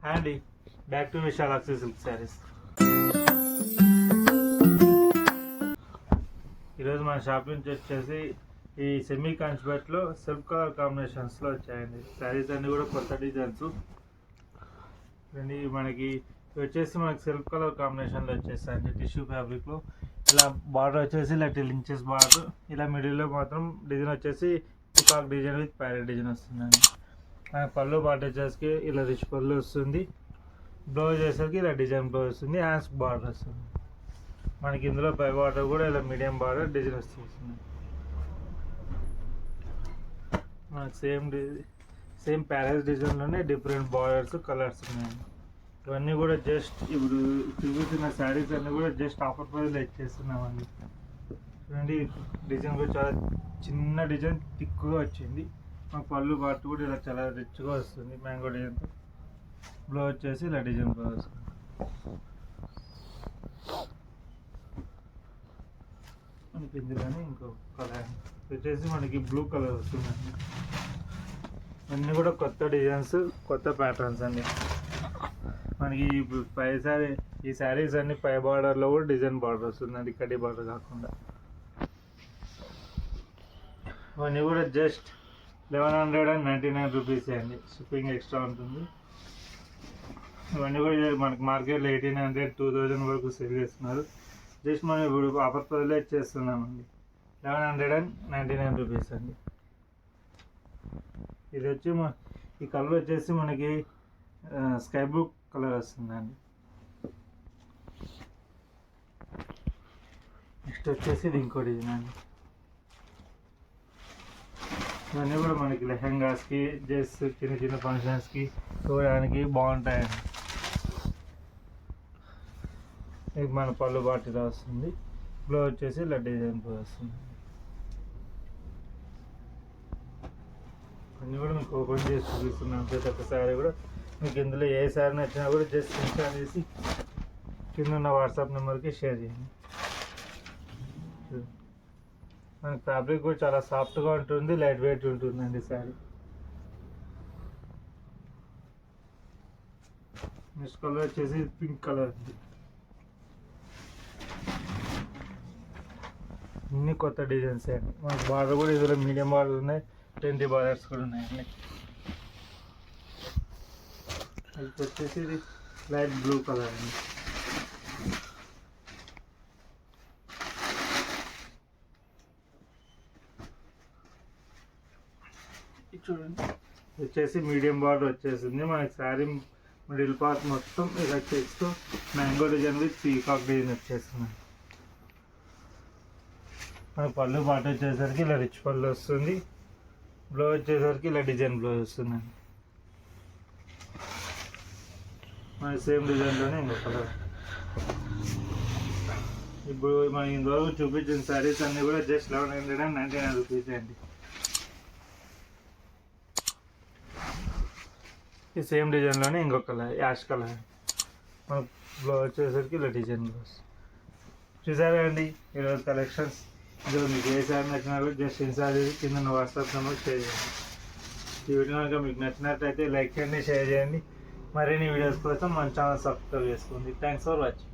అండి back to Vishalakshi silk sarees. ఈరోజు మన షాప్ నుంచి వచ్చేసి ఈ సెమీ కాంచిపట్లో సెల్ఫ్ కలర్ కాంబినేషన్స్లో వచ్చాయండి. శారీస్ అన్నీ కూడా కొత్త డిజైన్స్ అండి. మనకి మనకి సెల్ఫ్ కలర్ కాంబినేషన్లో వచ్చేసాయండి. టిష్యూ ఫ్యాబ్రిక్లో ఇలా బార్డర్ వచ్చేసి ఇలా 10 ఇంచెస్ బార్డర్, ఇలా మిడిల్లో మాత్రం డిజైన్ వచ్చేసి peacock design with parrot design వస్తుందండి. మనకి పళ్ళు బార్డర్ వచ్చేసరికి ఇలా రిచ్ పళ్ళు వస్తుంది. బ్లౌజ్ వచ్చేసరికి ఇలా డిజైన్ బ్లౌజ్ వస్తుంది. హ్యాండ్స్ బార్డర్ వస్తుంది. మనకి ఇందులో పై బార్డర్ కూడా ఇలా మీడియం బార్డర్ డిజైన్ వస్తుంది. మనకి సేమ్ ప్యారెట్ డిజైన్లోనే డిఫరెంట్ బార్డర్స్ కలర్స్ ఉన్నాయండి. ఇవన్నీ కూడా జస్ట్ ఇప్పుడు చూపిస్తున్న శారీస్ అన్నీ కూడా జస్ట్ ఆఫర్ ప్రైస్లో ఇచ్చేస్తున్నామండి. చూడండి, డిజైన్ కూడా చాలా చిన్న డిజైన్ థిక్గా వచ్చింది. మాకు పళ్ళు పార్ట్ కూడా ఇలా చాలా రిచ్గా వస్తుంది. మ్యాంగో డిజైన్తో బ్లౌజ్ వచ్చేసి ఇలా డిజైన్ బ్లౌజ్ వస్తుంది. మనకి ఇందులోనే ఇంకో కలర్ వచ్చేసి మనకి బ్లూ కలర్ వస్తుందండి. అన్నీ కూడా కొత్త డిజైన్స్, కొత్త ప్యాటర్న్స్ అండి. మనకి ఈ శారీస్ అన్ని పై బార్డర్లో కూడా డిజైన్ బార్డర్ వస్తుందండి, కడ్డీ బార్డర్ కాకుండా. ఇవన్నీ కూడా జస్ట్ 1199 రూపీస్ అండి. షిప్పింగ్ ఎక్స్ట్రా ఉంటుంది. ఇవన్నీ కూడా మనకి మార్కెట్లో 1800, 2000 వరకు సేల్ చేస్తున్నారు. జస్ట్ మనం ఇప్పుడు ఆఫర్ ప్రైస్లో ఇచ్చేస్తున్నామండి. 1199 రూపీస్ అండి. ఇది వచ్చి ఈ కలర్ వచ్చేసి మనకి స్కై బ్లూ కలర్ వస్తుందండి. నెక్స్ట్ వచ్చేసి ఇది ఇంకో డిజైన్ అండి. ఇవన్నీ కూడా మనకి లెహంగాస్కి, జస్ట్ చిన్న చిన్న ఫంక్షన్స్కి చూడడానికి బాగుంటాయండి. ఇది మన పళ్ళు బాటిలో వస్తుంది. బ్లౌజ్ వచ్చేసి ఇలా డిజైన్ బ్లౌజ్ వస్తుంది. అన్నీ కూడా మీకు ఓపెన్ చేసి చూపిస్తున్నాం. ప్రతి ఒక్క శారీ కూడా మీకు ఇందులో ఏ శారీ నచ్చినా కూడా జస్ట్ స్క్రీన్షాట్ చేసి కింద ఉన్న వాట్సాప్ నెంబర్కి షేర్ చేయండి. మనకి ఫ్యాబ్రిక్ కూడా చాలా సాఫ్ట్గా ఉంటుంది, లైట్ వెయిట్ ఉంటుందండి శారీ. నెక్స్ట్ కలర్ వచ్చేసి పింక్ కలర్ ఉంది. ఇన్ని కొత్త డిజైన్స్ అండి. మనకి బార్డర్ కూడా ఇందులో మీడియం బార్డర్ ఉన్నాయి, 20 బార్డర్స్ కూడా ఉన్నాయండి. అది వచ్చేసి ఇది లైట్ బ్లూ కలర్ అండి. చూడండి, వచ్చేసి మీడియం బార్డర్ వచ్చేసింది. మనకి శారీ మిడిల్ పార్ట్ మొత్తం ఇలా చేస్తూ mango design with peacock design వచ్చేస్తుంది. మనకి పళ్ళు పార్ట్ వచ్చేసరికి ఇలా రిచ్ పళ్ళు వస్తుంది. బ్లౌజ్ వచ్చేసరికి ఇలా డిజైన్ బ్లౌజ్ వస్తుందండి. మన సేమ్ డిజైన్లోనే ఇంకో కలర్. ఇప్పుడు మనం ఇంతవరకు చూపించిన శారీస్ అన్నీ కూడా జస్ట్ 1199 రూపీస్ అండి. ఈ సేమ్ డిజైన్లోనే ఇంకో కలర్, యాష్ కలర్. మన బ్లౌజ్ వచ్చేసరికి ఇలా డిజైన్ బ్లౌజ్. చూసారా అండి ఈరోజు కలెక్షన్స్. ఇందులో మీకు ఏ శారీ నచ్చినా కూడా జస్ట్ ఇన్స్టాల్ చేసి కింద వాట్సాప్ నెంబర్ షేర్ చేయండి. ఈ వీడియో కనుక మీకు నచ్చినట్లయితే లైక్ చేయండి, షేర్ చేయండి. మరిన్ని వీడియోస్ కోసం మన ఛానల్ సబ్స్క్రైబ్ చేసుకోండి. Thanks for watching.